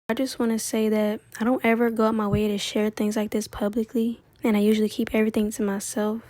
I just want to say that I don't ever go out my way to share things like this publicly, and I usually keep everything to myself.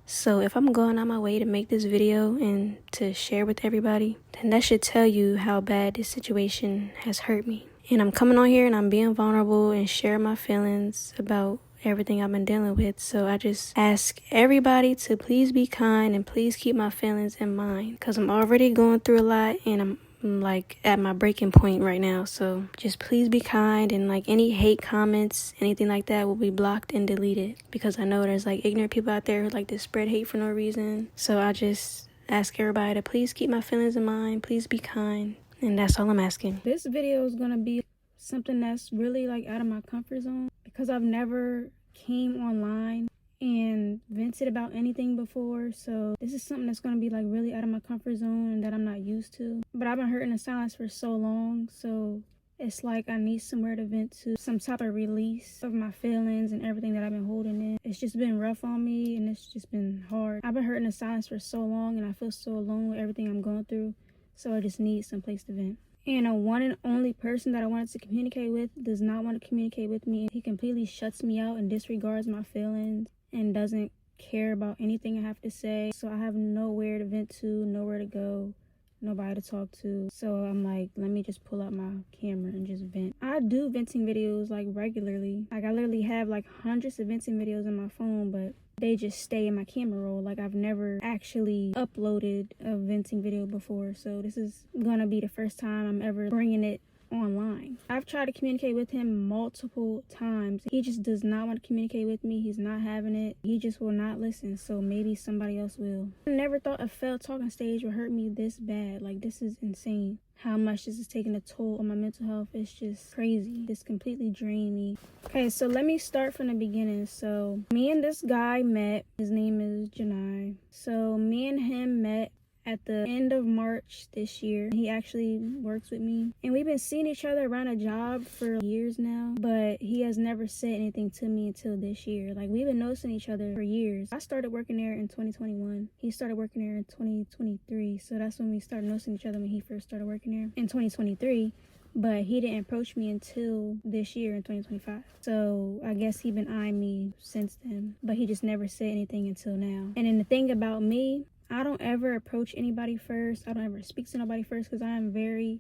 So if I'm going out my way to make this video and to share with everybody, then that should tell you how bad this situation has hurt me. And I'm coming on here and I'm being vulnerable and sharing my feelings about everything I've been dealing with. So I just ask everybody to please be kind and please keep my feelings in mind, because I'm already going through a lot and I'm like at my breaking point right now. So just please be kind, and like any hate comments, anything like that will be blocked and deleted, because I know there's like ignorant people out there who like to spread hate for no reason. So I just ask everybody to please keep my feelings in mind, please be kind, and that's all I'm asking. This video is gonna be something that's really like out of my comfort zone, because I've never came online and vented about anything before. So this is something that's going to be like really out of my comfort zone and that I'm not used to. But I've been hurting in silence for so long, so it's like I need somewhere to vent to, some type of release of my feelings and everything that I've been holding in. It's just been rough on me and it's just been hard. I've been hurting in silence for so long and I feel so alone with everything I'm going through, so I just need some place to vent. And a one and only person that I wanted to communicate with does not want to communicate with me. He completely shuts me out and disregards my feelings and doesn't care about anything I have to say. So I have nowhere to vent to, nowhere to go, nobody to talk to. So I'm like, let me just pull out my camera and just vent. I do venting videos like regularly. Like I literally have like hundreds of venting videos on my phone, but they just stay in my camera roll. Like I've never actually uploaded a venting video before. So this is gonna be the first time I'm ever bringing it online. I've tried to communicate with him multiple times. He just does not want to communicate with me. He's not having it. He just will not listen. So maybe somebody else will. I never thought a failed talking stage would hurt me this bad. Like this is insane. How much this is taking a toll on my mental health. It's just crazy. It's completely drained me. Okay, so let me start from the beginning. So me and this guy met. His name is Janai. So me and him met at the end of March this year. He actually works with me, and we've been seeing each other around a job for years now, but he has never said anything to me until this year. Like we've been noticing each other for years. I started working there in 2021. He started working there in 2023. So that's when we started noticing each other, when he first started working there in 2023. But he didn't approach me until this year in 2025. So I guess he been eyeing me since then, but he just never said anything until now. And then the thing about me, I don't ever approach anybody first. I don't ever speak to nobody first, because I am very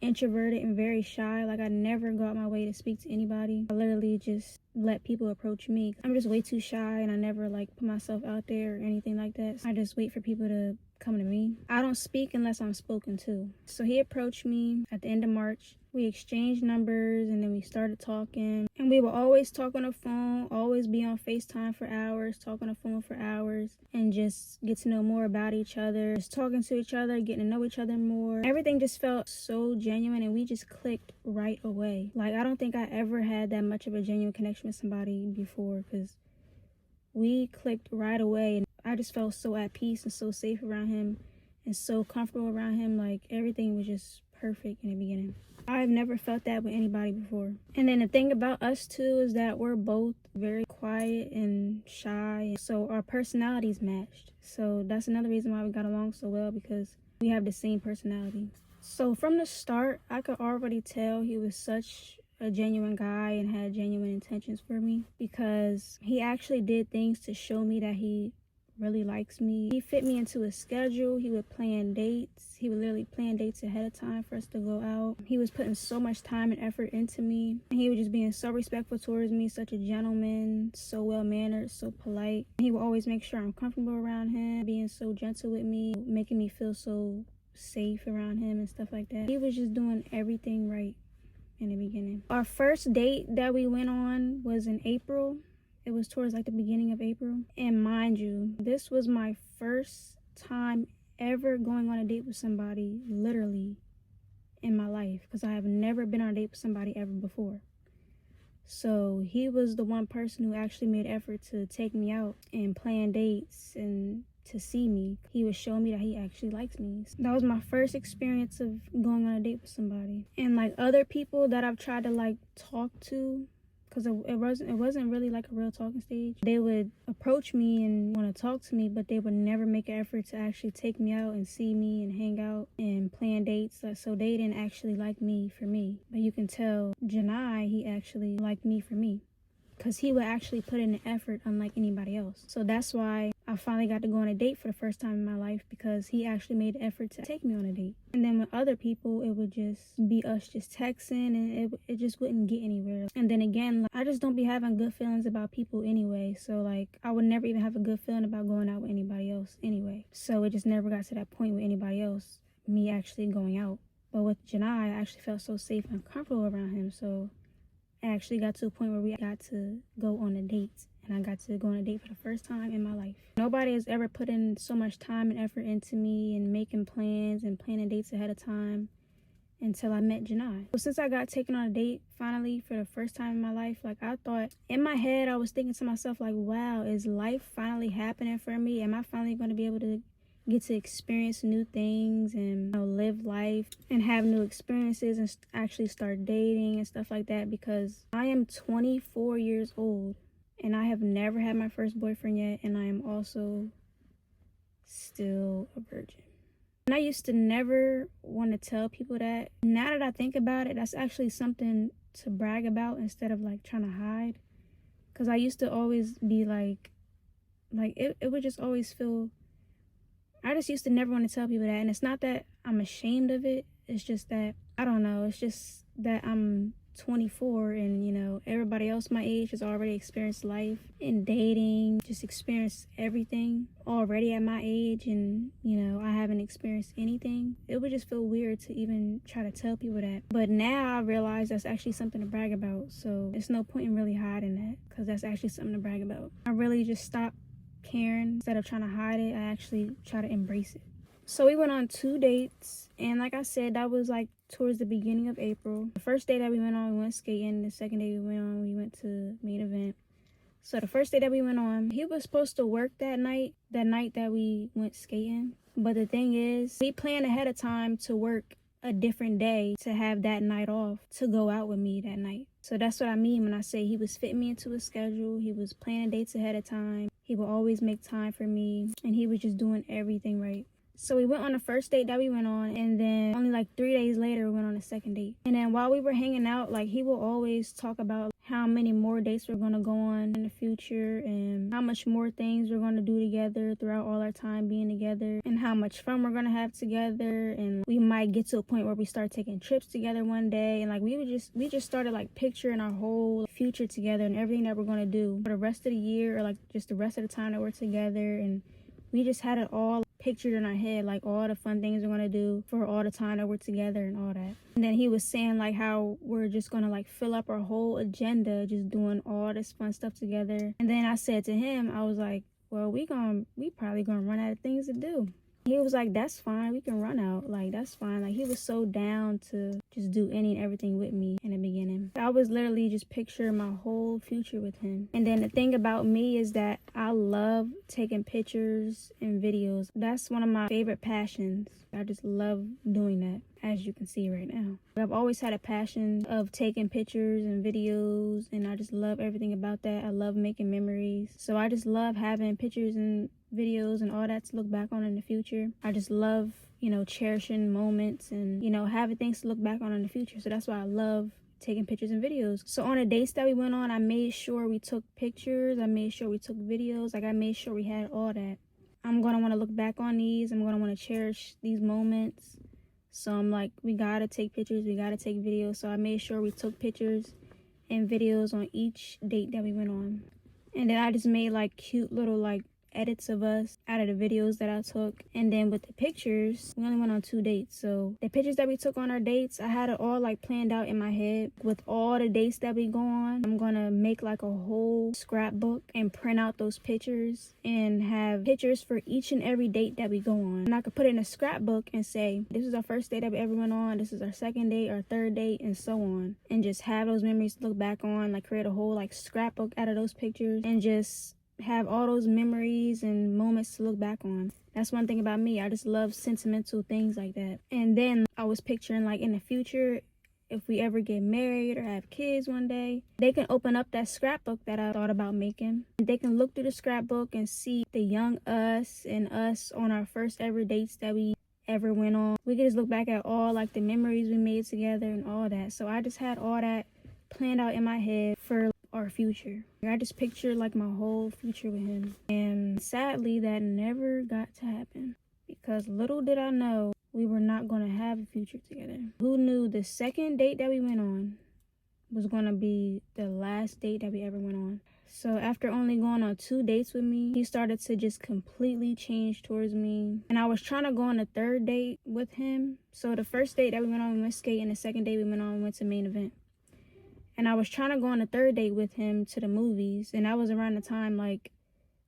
introverted and very shy. Like I never go out my way to speak to anybody. I literally just let people approach me. I'm just way too shy, and I never like put myself out there or anything like that. So I just wait for people to come to me. I don't speak unless I'm spoken to. So he approached me at the end of March. We exchanged numbers and then we started talking, and we would always talk on the phone, always be on FaceTime for hours, talk on the phone for hours, and just get to know more about each other, just talking to each other, getting to know each other more. Everything just felt so genuine, and we just clicked right away. Like I don't think I ever had that much of a genuine connection with somebody before, because we clicked right away, and I just felt so at peace and so safe around him and so comfortable around him. Like everything was just perfect in the beginning. I've never felt that with anybody before. And then the thing about us two is that we're both very quiet and shy, so our personalities matched. So that's another reason why we got along so well, because we have the same personality. So from the start, I could already tell he was such a genuine guy and had genuine intentions for me, because he actually did things to show me that he really likes me. He fit me into his schedule. He would plan dates. He would literally plan dates ahead of time for us to go out. He was putting so much time and effort into me. He was just being so respectful towards me, such a gentleman, so well-mannered, so polite. He would always make sure I'm comfortable around him, being so gentle with me, making me feel so safe around him and stuff like that. He was just doing everything right in the beginning. Our first date that we went on was in April. It was towards like the beginning of April. And mind you, this was my first time ever going on a date with somebody, literally, in my life, because I have never been on a date with somebody ever before. So he was the one person who actually made effort to take me out and plan dates and to see me. He was showing me that he actually likes me. That was my first experience of going on a date with somebody. And like other people that I've tried to like talk to, because it wasn't really like a real talking stage. They would approach me and want to talk to me, but they would never make an effort to actually take me out and see me and hang out and plan dates. So they didn't actually like me for me. But you can tell Janai, he actually liked me for me, because he would actually put in the effort unlike anybody else. So that's why I finally got to go on a date for the first time in my life, because he actually made the effort to take me on a date. And then with other people, it would just be us just texting, and it just wouldn't get anywhere. And then again, like, I just don't be having good feelings about people anyway. So like, I would never even have a good feeling about going out with anybody else anyway. So it just never got to that point with anybody else, me actually going out. But with Janai, I actually felt so safe and comfortable around him. So it actually got to a point where we got to go on a date, and I got to go on a date for the first time in my life. Nobody has ever put in so much time and effort into me and making plans and planning dates ahead of time until I met Janai. So since I got taken on a date finally for the first time in my life, like, I thought in my head, I was thinking to myself like, wow, is life finally happening for me? Am I finally going to be able to get to experience new things and, you know, live life and have new experiences and actually start dating and stuff like that? Because I am 24 years old and I have never had my first boyfriend yet, and I am also still a virgin. And I used to never want to tell people that. Now that I think about it, that's actually something to brag about instead of like trying to hide. Because I used to always be like it would just always feel, I just used to never want to tell people that. And it's not that I'm ashamed of it. It's just that, I don't know, it's just that I'm 24 and, you know, everybody else my age has already experienced life and dating, just experienced everything already at my age, and, you know, I haven't experienced anything. It would just feel weird to even try to tell people that. But now I realize that's actually something to brag about. So there's no point in really hiding that, because that's actually something to brag about. I really just stopped caring. Instead of trying to hide it, I actually try to embrace it. So we went on 2 dates, and like I said, that was like towards the beginning of April. The first day that we went on, we went skating. The second day we went to main event. So the first day that we went on, he was supposed to work that night that we went skating. But the thing is, we planned ahead of time to work a different day to have that night off to go out with me that night. So that's what I mean when I say he was fitting me into a schedule. He was planning dates ahead of time. He would always make time for me, and he was just doing everything right. So we went on the first date that we went on, and then only like 3 days later, we went on the second date. And then while we were hanging out, like, he will always talk about how many more dates we're gonna go on in the future, and how much more things we're gonna do together throughout all our time being together, and how much fun we're gonna have together. And we might get to a point where we start taking trips together one day, and like we just started like picturing our whole future together and everything that we're gonna do for the rest of the year, or like just the rest of the time that we're together. And we just had it all pictured in our head, like all the fun things we're gonna do for all the time that we're together and all that. And then he was saying like how we're just gonna like fill up our whole agenda just doing all this fun stuff together. And then I said to him, I was like, well, we probably gonna run out of things to do. He was like, that's fine, we can run out, like, that's fine. Like, he was so down to just do any and everything with me in the beginning. I was literally just picturing my whole future with him. And then the thing about me is that I love taking pictures and videos. That's one of my favorite passions. I just love doing that, as you can see right now. I've always had a passion of taking pictures and videos, and I just love everything about that. I love making memories. So I just love having pictures and videos and all that to look back on in the future. I just love, you know, cherishing moments and, you know, having things to look back on in the future. So that's why I love taking pictures and videos. So on the dates that we went on, I made sure we took pictures. I made sure we took videos. Like, I made sure we had all that. I'm going to want to look back on these. I'm going to want to cherish these moments. So I'm like, we got to take pictures. We got to take videos. So I made sure we took pictures and videos on each date that we went on. And then I just made like cute little like edits of us out of the videos that I took. And then with the pictures, we only went on 2 dates. So the pictures that we took on our dates, I had it all like planned out in my head with all the dates that we go on. I'm gonna make like a whole scrapbook and print out those pictures and have pictures for each and every date that we go on. And I could put it in a scrapbook and say, this is our first date that we ever went on, this is our second date, our third date, and so on. And just have those memories to look back on, like create a whole like scrapbook out of those pictures and just have all those memories and moments to look back on. That's one thing about me. I just love sentimental things like that. And then I was picturing like in the future, if we ever get married or have kids one day, they can open up that scrapbook that I thought about making. They can look through the scrapbook and see the young us and us on our first ever dates that we ever went on. We can just look back at all like the memories we made together and all that. So I just had all that planned out in my head for our future. I just pictured like my whole future with him. And sadly, that never got to happen, because little did I know we were not going to have a future together. Who knew the second date that we went on was going to be the last date that we ever went on? So after only going on 2 dates with me, he started to just completely change towards me. And I was trying to go on a third date with him. So the first date that we went on, we went skating. The second date we went on, we went to Main Event. And I was trying to go on a third date with him to the movies. And that was around the time like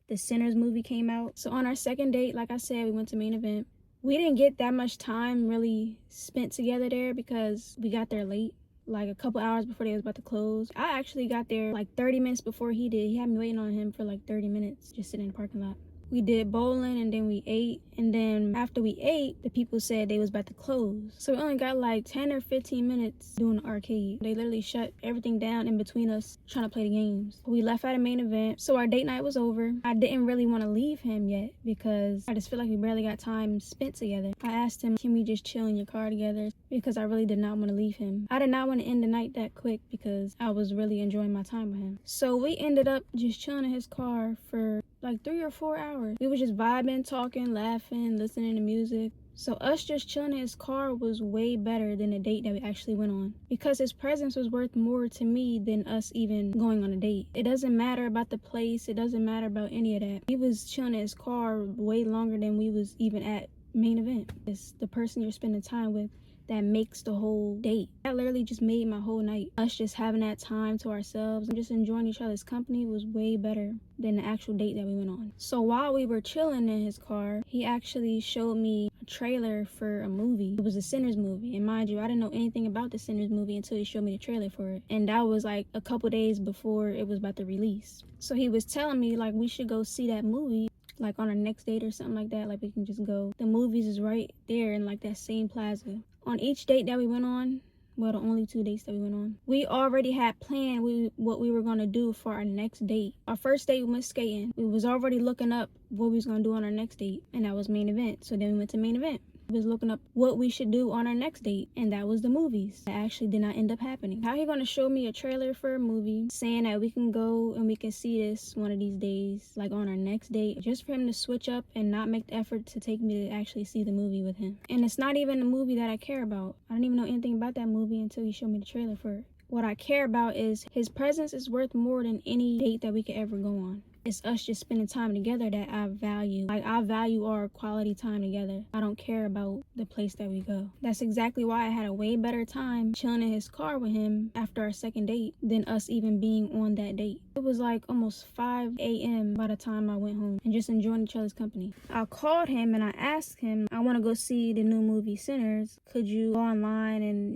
the Sinners movie came out. So on our second date, like I said, we went to Main Event. We didn't get that much time really spent together there because we got there late, like a couple hours before they was about to close. I actually got there like 30 minutes before he did. He had me waiting on him for like 30 minutes, just sitting in the parking lot. We did bowling and then we ate. And then after we ate, the people said they was about to close. So we only got like 10 or 15 minutes doing the arcade. They literally shut everything down in between us trying to play the games. We left at a Main Event. So our date night was over. I didn't really want to leave him yet because I just feel like we barely got time spent together. I asked him, can we just chill in your car together? Because I really did not want to leave him. I did not want to end the night that quick because I was really enjoying my time with him. So we ended up just chilling in his car for like 3 or 4 hours. We were just vibing, talking, laughing, listening to music. So us just chilling in his car was way better than the date that we actually went on, because his presence was worth more to me than us even going on a date. It doesn't matter about the place. It doesn't matter about any of that. He was chilling in his car way longer than we was even at Main Event. It's the person you're spending time with that makes the whole date. That literally just made my whole night. Us just having that time to ourselves and just enjoying each other's company was way better than the actual date that we went on. So while we were chilling in his car, he actually showed me a trailer for a movie. It was a Sinners movie. And mind you, I didn't know anything about the Sinners movie until he showed me the trailer for it. And that was like a couple days before it was about to release. So he was telling me like we should go see that movie like on our next date or something like that. Like we can just go. The movies is right there in like that same plaza. On each date that we went on, well, the only 2 dates that we went on, we already had planned what we were going to do for our next date. Our first date we went skating. We was already looking up what we was going to do on our next date, and that was Main Event. So then we went to Main Event. We was looking up what we should do on our next date, and that was the movies. That actually did not end up happening. How he gonna show me a trailer for a movie saying that we can go and we can see this one of these days, like on our next date, just for him to switch up and not make the effort to take me to actually see the movie with him? And it's not even a movie that I care about. I didn't even know anything about that movie until he showed me the trailer for it. What I care about is his presence is worth more than any date that we could ever go on. It's us just spending time together that I value. Like, I value our quality time together. I don't care about the place that we go. That's exactly why I had a way better time chilling in his car with him after our second date than us even being on that date. It was like almost 5 a.m. by the time I went home and just enjoying each other's company. I called him and I asked him, I want to go see the new movie Sinners. Could you go online and,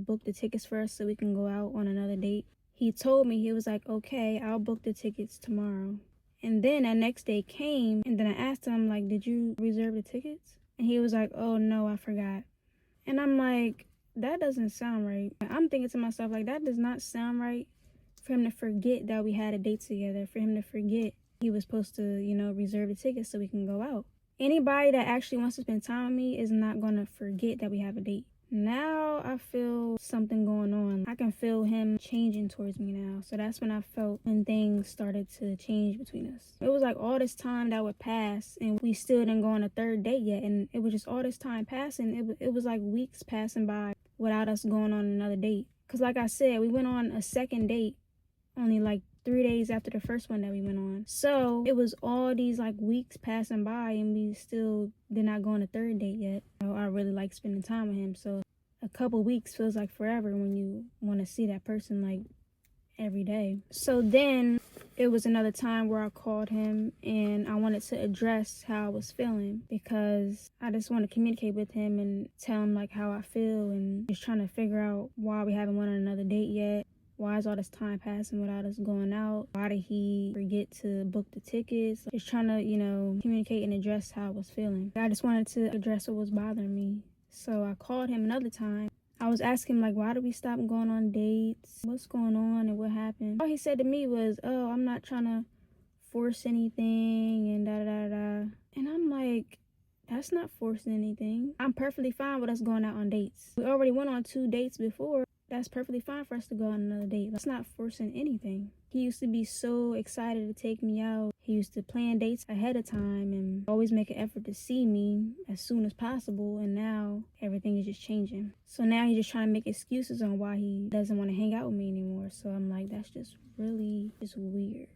book the tickets for us so we can go out on another date? He told me, he was like, okay, I'll book the tickets tomorrow. And then that next day came, and then I asked him, like, did you reserve the tickets? And he was like, oh, no, I forgot. And I'm like, that doesn't sound right. I'm thinking to myself, like, that does not sound right for him to forget that we had a date together, for him to forget he was supposed to, reserve the tickets so we can go out. Anybody that actually wants to spend time with me is not going to forget that we have a date. Now I feel something going on. I can feel him changing towards me now. So that's when I felt when things started to change between us. It was like all this time that would pass and we still didn't go on a third date yet. And it was just all this time passing. It was like weeks passing by without us going on another date. Because like I said, we went on a second date only like 3 days after the first one that we went on. So it was all these like weeks passing by and we still did not go on a third date yet. I really like spending time with him. So a couple weeks feels like forever when you want to see that person like every day. So then it was another time where I called him and I wanted to address how I was feeling, because I just want to communicate with him and tell him like how I feel, and just trying to figure out why we haven't went on another date yet. Why is all this time passing without us going out? Why did he forget to book the tickets? Just trying to, communicate and address how I was feeling. I just wanted to address what was bothering me. So I called him another time I was asking him, like, why did we stop going on dates? What's going on and what happened? All he said to me was, oh, I'm not trying to force anything and da-da-da-da. And I'm like, that's not forcing anything. I'm perfectly fine with us going out on dates. We already went on 2 dates before. That's perfectly fine for us to go on another date. That's not forcing anything. He used to be so excited to take me out. He used to plan dates ahead of time and always make an effort to see me as soon as possible. And now everything is just changing. So now he's just trying to make excuses on why he doesn't want to hang out with me anymore. So I'm like, that's just really just weird.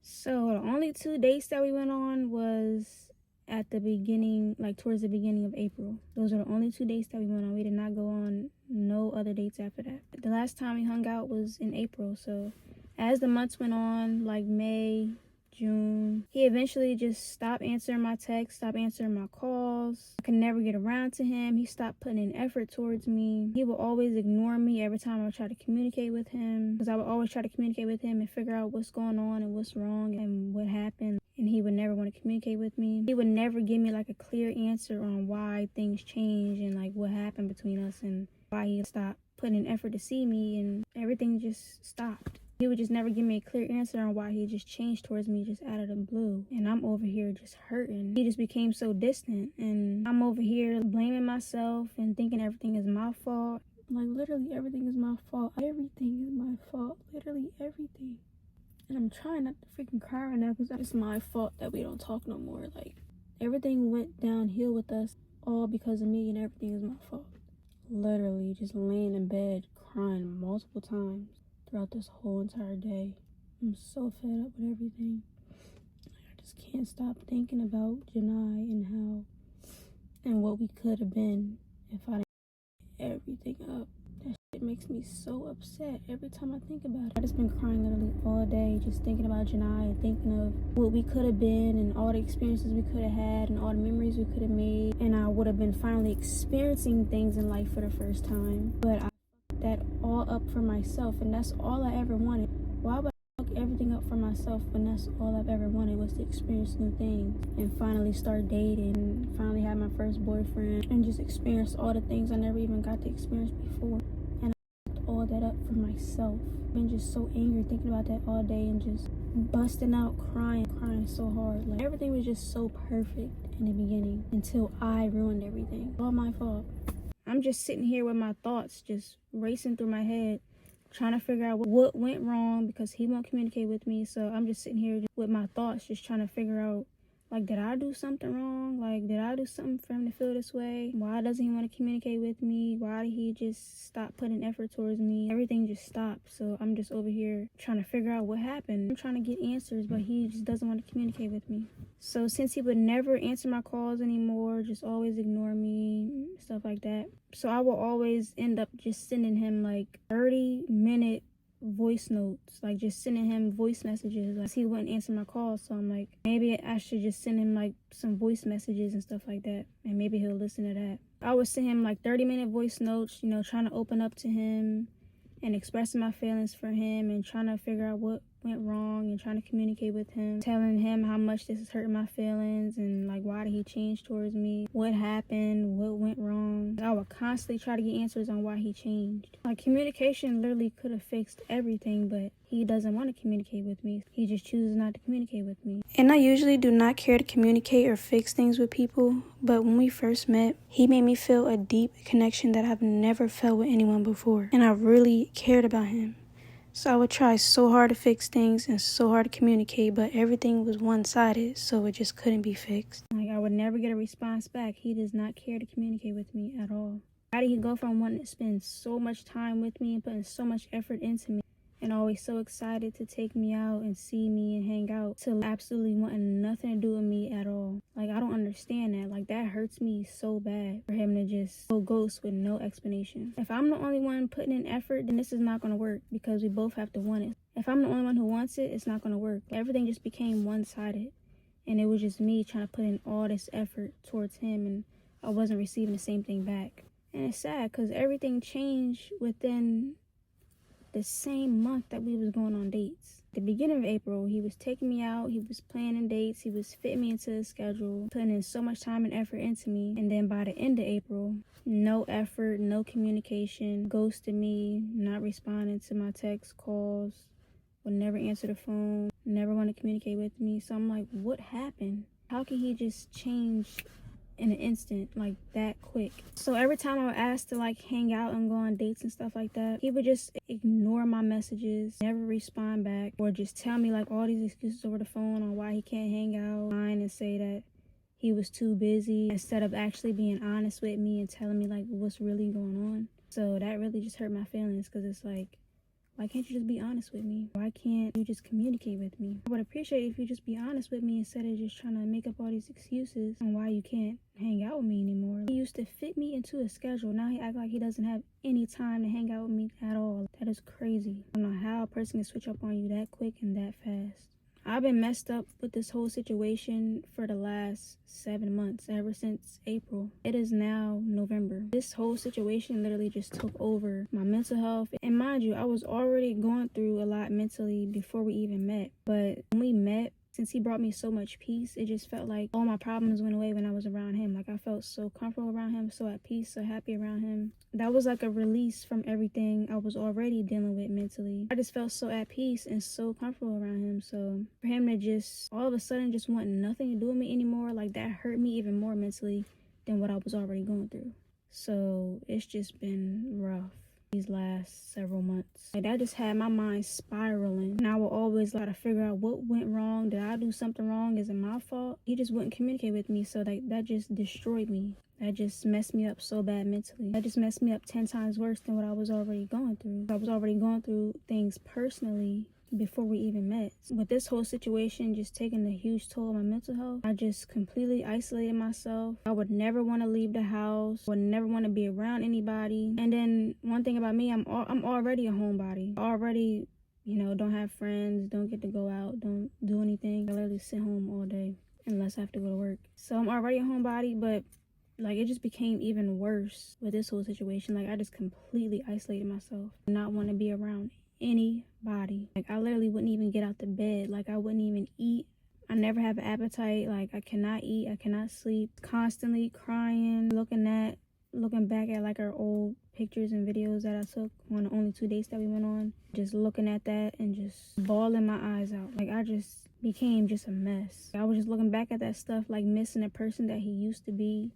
So the only 2 dates that we went on was at the beginning, like towards the beginning of April. Those are the only 2 dates that we went on. We did not go on no other dates after that. The last time we hung out was in April. So as the months went on, like May, June, he eventually just stopped answering my texts, stopped answering my calls. I could never get around to him. He stopped putting in effort towards me. He would always ignore me every time I would try to communicate with him, because I would always try to communicate with him and figure out what's going on and what's wrong and what happened. And he would never want to communicate with me. He would never give me like a clear answer on why things changed and like what happened between us and why he stopped putting in effort to see me, and everything just stopped. He would just never give me a clear answer on why he just changed towards me just out of the blue. And I'm over here just hurting. He just became so distant. And I'm over here blaming myself and thinking everything is my fault. Like, literally everything is my fault. Everything is my fault. Literally everything. And I'm trying not to freaking cry right now because it's my fault that we don't talk no more. Like, everything went downhill with us all because of me, and everything is my fault. Literally just laying in bed crying multiple times throughout this whole entire day. I'm so fed up with everything. I just can't stop thinking about Janai and how and what we could have been if I didn't give everything up. That shit makes me so upset every time I think about it. I just been crying literally all day, just thinking about Janai and thinking of what we could have been and all the experiences we could have had and all the memories we could have made. And I would have been finally experiencing things in life for the first time. But I that all up for myself, and that's all I ever wanted. Why would I fuck everything up for myself when that's all I've ever wanted was to experience new things and finally start dating and finally have my first boyfriend and just experience all the things I never even got to experience before. And I fucked all that up for myself. I've been just so angry thinking about that all day and just busting out crying so hard. Like, everything was just so perfect in the beginning until I ruined everything. All my fault. I'm just sitting here with my thoughts just racing through my head, trying to figure out what went wrong because he won't communicate with me. So I'm just sitting here with my thoughts, just trying to figure out, like, did I do something wrong? Like, did I do something for him to feel this way? Why doesn't he want to communicate with me? Why did he just stop putting effort towards me? Everything just stopped. So I'm just over here trying to figure out what happened. I'm trying to get answers, but he just doesn't want to communicate with me. So since he would never answer my calls anymore, just always ignore me, stuff like that. So I will always end up just sending him like 30-minute voice notes, like just sending him voice messages. Like, he wouldn't answer my calls, so I'm like, maybe I should just send him like some voice messages and stuff like that, and maybe he'll listen to that. I would send him like 30-minute voice notes, you know, trying to open up to him and expressing my feelings for him and trying to figure out what went wrong and trying to communicate with him, telling him how much this is hurting my feelings and like why did he change towards me, what happened, what went wrong. I would constantly try to get answers on why he changed. Like, communication literally could have fixed everything, but he doesn't want to communicate with me. He just chooses not to communicate with me. And I usually do not care to communicate or fix things with people, but when we first met, he made me feel a deep connection that I've never felt with anyone before, and I really cared about him. So I would try so hard to fix things and so hard to communicate, but everything was one-sided, so it just couldn't be fixed. Like, I would never get a response back. He does not care to communicate with me at all. How did he go from wanting to spend so much time with me and putting so much effort into me and always so excited to take me out and see me and hang out to absolutely wanting nothing to do with me at all? Like, I don't understand that. Like, that hurts me so bad for him to just go ghost with no explanation. If I'm the only one putting in effort, then this is not going to work because we both have to want it. If I'm the only one who wants it, it's not going to work. Everything just became one-sided, and it was just me trying to put in all this effort towards him, and I wasn't receiving the same thing back. And it's sad because everything changed within the same month that we was going on dates. The beginning of April, he was taking me out, he was planning dates, he was fitting me into his schedule, putting in so much time and effort into me. And then by the end of April, no effort, no communication, ghosted me, not responding to my text calls, would never answer the phone, never want to communicate with me. So I'm like, what happened? How can he just change in an instant, like that quick? So every time I would ask to like hang out and go on dates and stuff like that, he would just ignore my messages, never respond back, or just tell me like all these excuses over the phone on why he can't hang out, line and say that he was too busy, instead of actually being honest with me and telling me like what's really going on. So that really just hurt my feelings, because it's like, why can't you just be honest with me? Why can't you just communicate with me? I would appreciate if you just be honest with me instead of just trying to make up all these excuses on why you can't hang out with me anymore. He used to fit me into a schedule. Now he act like he doesn't have any time to hang out with me at all. That is crazy. I don't know how a person can switch up on you that quick and that fast. I've been messed up with this whole situation for the last 7 months, ever since April. It is now November. This whole situation literally just took over my mental health. And mind you, I was already going through a lot mentally before we even met. But when we met, since he brought me so much peace, it just felt like all my problems went away when I was around him. Like I felt so comfortable around him, so at peace, so happy around him. That was like a release from everything I was already dealing with mentally. I just felt so at peace and so comfortable around him. So for him to just all of a sudden just want nothing to do with me anymore, like that hurt me even more mentally than what I was already going through. So it's just been rough these last several months. Like that just had my mind spiraling, and I would always try to figure out what went wrong. Did I do something wrong? Is it my fault? He just wouldn't communicate with me, so that just destroyed me. That just messed me up so bad mentally. That just messed me up 10 times worse than what I was already going through. I was already going through things personally before we even met. With this whole situation just taking a huge toll on my mental health, I just completely isolated myself. I would never want to leave the house, would never want to be around anybody. And then one thing about me, I'm already a homebody. Already, don't have friends, don't get to go out, don't do anything. I literally sit home all day unless I have to go to work. So I'm already a homebody, but like it just became even worse with this whole situation. Like I just completely isolated myself, not want to be around anybody. Like I literally wouldn't even get out the bed. Like I wouldn't even eat. I never have an appetite. Like I cannot eat, I cannot sleep. Constantly crying, looking back at like our old pictures and videos that I took on the only 2 dates that we went on. Just looking at that and just bawling my eyes out. Like I just became just a mess. I was just looking back at that stuff, like missing a person that he used to be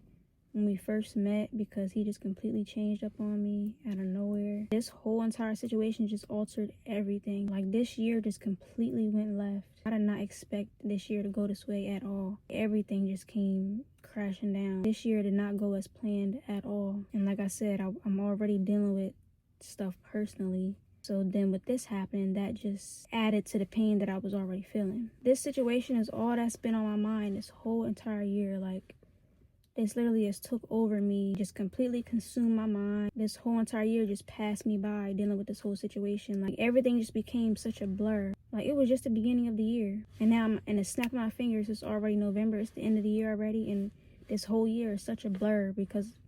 when we first met, because he just completely changed up on me out of nowhere. This whole entire situation just altered everything. Like this year just completely went left. I did not expect this year to go this way at all. Everything just came crashing down. This year did not go as planned at all. And like I said, I'm already dealing with stuff personally. So then with this happening, that just added to the pain that I was already feeling. This situation is all that's been on my mind this whole entire year. Like this literally just took over me, just completely consumed my mind. This whole entire year just passed me by dealing with this whole situation. Like everything just became such a blur. Like it was just the beginning of the year. And now I'm in a snap of my fingers, it's already November. It's the end of the year already. And this whole year is such a blur because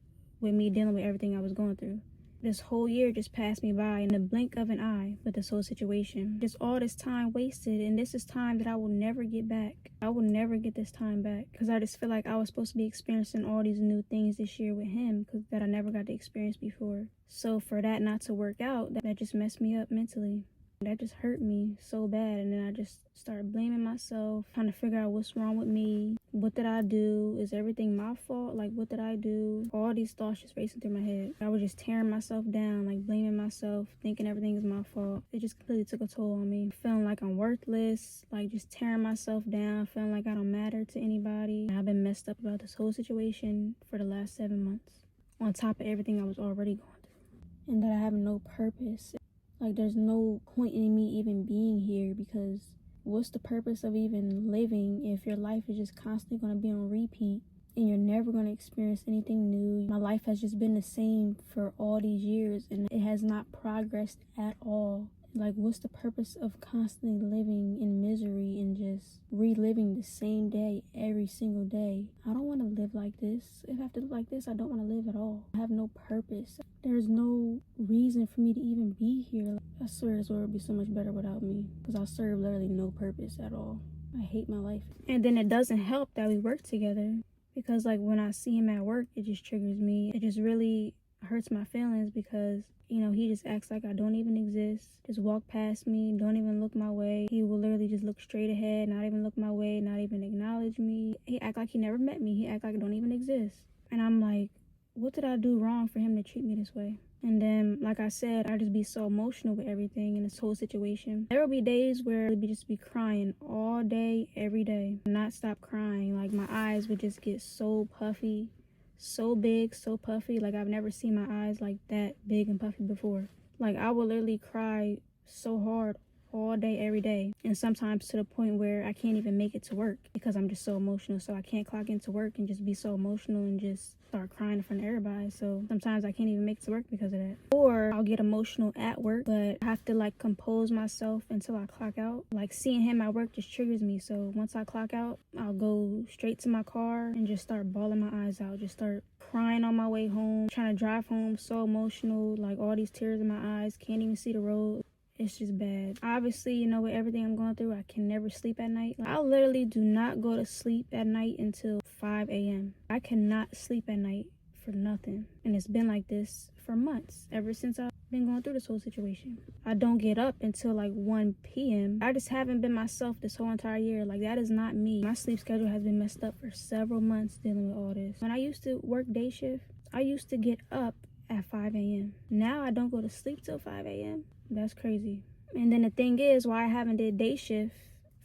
with me dealing with everything I was going through. This whole year just passed me by in the blink of an eye with this whole situation. Just all this time wasted, and this is time that I will never get back. I will never get this time back, because I just feel like I was supposed to be experiencing all these new things this year with him, because that I never got to experience before. So for that not to work out, that just messed me up mentally. That just hurt me so bad, and then I just started blaming myself, trying to figure out what's wrong with me. What did I do? Is everything my fault? Like, what did I do? All these thoughts just racing through my head. I was just tearing myself down, like blaming myself, thinking everything is my fault. It just completely took a toll on me. Feeling like I'm worthless, like just tearing myself down, feeling like I don't matter to anybody. I've been messed up about this whole situation for the last 7 months, on top of everything I was already going through. And that I have no purpose. Like, there's no point in me even being here, because what's the purpose of even living if your life is just constantly going to be on repeat and you're never going to experience anything new? My life has just been the same for all these years, and it has not progressed at all. Like, what's the purpose of constantly living in misery and just reliving the same day every single day? I don't want to live like this. If I have to live like this, I don't want to live at all. I have no purpose. There's no reason for me to even be here. I swear this world would be so much better without me, because I serve literally no purpose at all. I hate my life. And then it doesn't help that we work together, because like when I see him at work, it just triggers me. It just really hurts my feelings, because you know, he just acts like I don't even exist, just walk past me, don't even look my way. He will literally just look straight ahead, not even look my way, not even acknowledge me. He act like he never met me. He act like I don't even exist. And I'm like, what did I do wrong for him to treat me this way? And then, like I said, I just be so emotional with everything in this whole situation. There will be days where I'd just be crying all day, every day, not stop crying. Like my eyes would just get so puffy, so big, so puffy. Like I've never seen my eyes like that big and puffy before. Like I would literally cry so hard all day, every day. And sometimes to the point where I can't even make it to work because I'm just so emotional. So I can't clock into work and just be so emotional and just start crying in front of everybody. So sometimes I can't even make it to work because of that. Or I'll get emotional at work, but I have to like compose myself until I clock out. Like seeing him at work just triggers me. So once I clock out, I'll go straight to my car and just start bawling my eyes out. Just start crying on my way home, trying to drive home, so emotional, like all these tears in my eyes, can't even see the road. It's just bad. Obviously, you know, with everything I'm going through, I can never sleep at night. Like, I literally do not go to sleep at night until 5 a.m. I cannot sleep at night for nothing. And it's been like this for months, ever since I've been going through this whole situation. I don't get up until like 1 p.m. I just haven't been myself this whole entire year. Like, that is not me. My sleep schedule has been messed up for several months dealing with all this. When I used to work day shift, I used to get up at 5 a.m. Now I don't go to sleep till 5 a.m. That's crazy. And then the thing is, why I haven't did day shift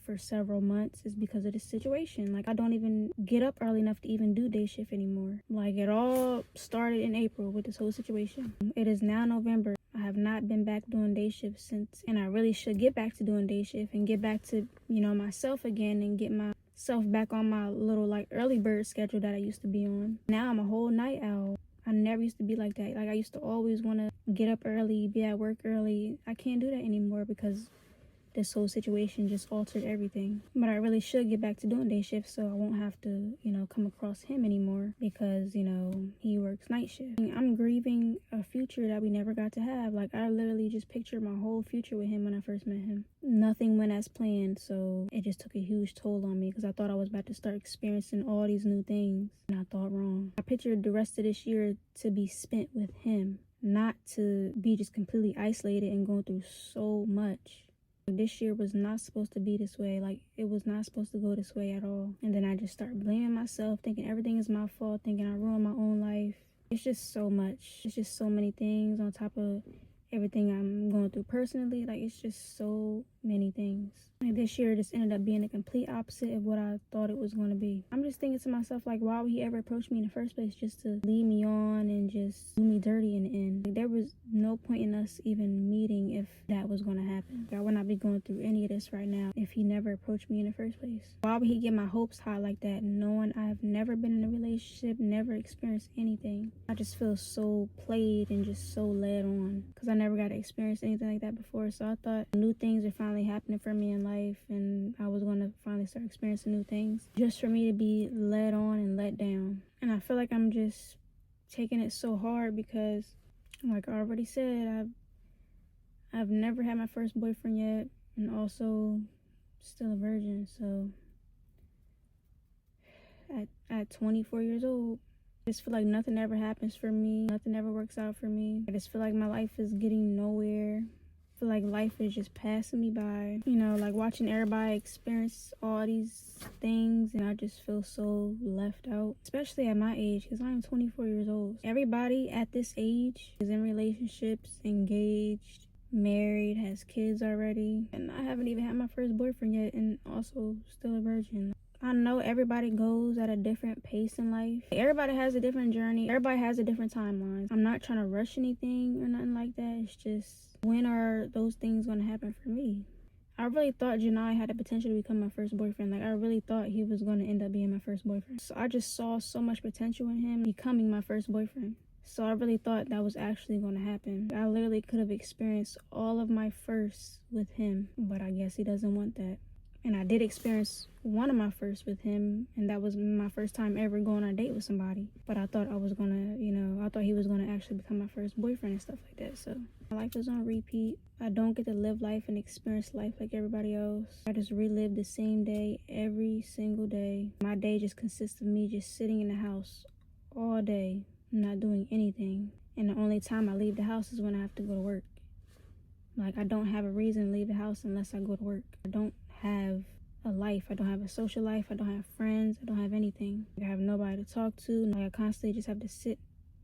for several months is because of this situation. Like, I don't even get up early enough to even do day shift anymore. Like, it all started in April with this whole situation. It is now November. I have not been back doing day shift since, and I really should get back to doing day shift and get back to, you know, myself again and get myself back on my little like early bird schedule that I used to be on. Now I'm a whole night owl. I never used to be like that. Like, I used to always want to get up early, be at work early. I can't do that anymore because this whole situation just altered everything. But I really should get back to doing day shifts so I won't have to, you know, come across him anymore because, you know, he works night shift. I'm grieving a future that we never got to have. Like, I literally just pictured my whole future with him when I first met him. Nothing went as planned, so it just took a huge toll on me because I thought I was about to start experiencing all these new things, and I thought wrong. I pictured the rest of this year to be spent with him, not to be just completely isolated and going through so much. This year was not supposed to be this way. Like, it was not supposed to go this way at all. And then I just start blaming myself, thinking everything is my fault, thinking I ruined my own life. It's just so much. It's just so many things on top of everything I'm going through personally. Like, it's just so many things. Like, this year just ended up being the complete opposite of what I thought it was going to be. I'm just thinking to myself, like, why would he ever approach me in the first place just to lead me on and just do me dirty in the end? Like, there was no point in us even meeting if that was going to happen. I would not be going through any of this right now if he never approached me in the first place. Why would he get my hopes high like that, knowing I've never been in a relationship, never experienced anything? I just feel so played and just so led on because I never got to experience anything like that before. So I thought new things are finally happening for me in life and I was going to finally start experiencing new things just for me to be led on and let down. And I feel like I'm just taking it so hard because, like I already said, I've never had my first boyfriend yet, and also still a virgin. So at 24 years old, I just feel like nothing ever happens for me. Nothing ever works out for me. I just feel like my life is getting nowhere. I feel like life is just passing me by. You know, like watching everybody experience all these things, and I just feel so left out, especially at my age because I'm 24 years old. Everybody at this age is in relationships, engaged, married, has kids already, and I haven't even had my first boyfriend yet, and also still a virgin. I know everybody goes at a different pace in life. Everybody has a different journey. Everybody has a different timeline. I'm not trying to rush anything or nothing like that. It's just, when are those things going to happen for me? I really thought Janai had the potential to become my first boyfriend. Like, I really thought he was going to end up being my first boyfriend. So I just saw so much potential in him becoming my first boyfriend. So I really thought that was actually going to happen. I literally could have experienced all of my firsts with him, but I guess he doesn't want that. And I did experience one of my firsts with him, and that was my first time ever going on a date with somebody. But I thought I was gonna, I thought he was gonna actually become my first boyfriend and stuff like that. So my life is on repeat. I don't get to live life and experience life like everybody else. I just relive the same day every single day. My day just consists of me just sitting in the house all day, not doing anything. And the only time I leave the house is when I have to go to work. Like, I don't have a reason to leave the house unless I go to work. I don't have a life. I don't have a social life. I don't have friends. I don't have anything. I have nobody to talk to. Like, I constantly just have to sit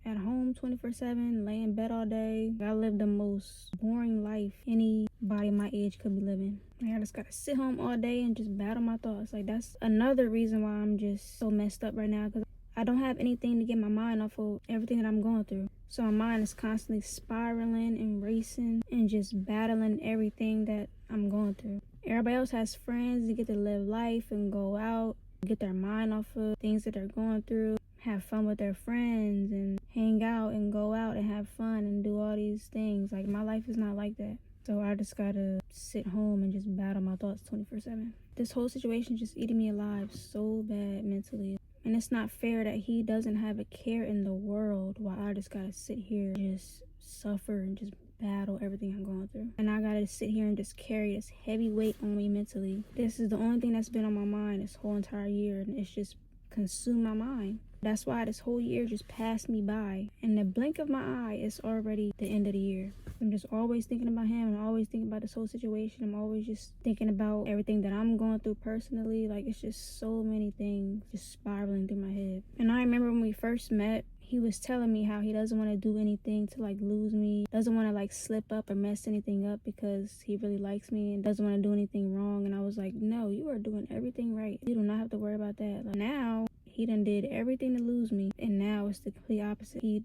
at home 24/7, lay in bed all day. I live the most boring life anybody my age could be living. Like, I just gotta sit home all day and just battle my thoughts. Like, that's another reason why I'm just so messed up right now, because I don't have anything to get my mind off of everything that I'm going through. So my mind is constantly spiraling and racing and just battling everything that I'm going through. Everybody else has friends. They get to live life and go out, get their mind off of things that they're going through, have fun with their friends and hang out and go out and have fun and do all these things. Like, my life is not like that. So I just gotta sit home and just battle my thoughts 24/7. This whole situation just eating me alive so bad mentally. And it's not fair that he doesn't have a care in the world while I just gotta sit here and just suffer and just battle everything I'm going through. And I gotta sit here and just carry this heavy weight on me mentally. This is the only thing that's been on my mind this whole entire year, and it's just consumed my mind. That's why this whole year just passed me by. In the blink of my eye, it's already the end of the year. I'm just always thinking about him and always thinking about this whole situation. I'm always just thinking about everything that I'm going through personally. Like, it's just so many things just spiraling through my head. And I remember when we first met, he was telling me how he doesn't want to do anything to like lose me, doesn't want to like slip up or mess anything up because he really likes me and doesn't want to do anything wrong. And I was like, no, you are doing everything right. You do not have to worry about that. Like, now he done did everything to lose me, and now it's the complete opposite. He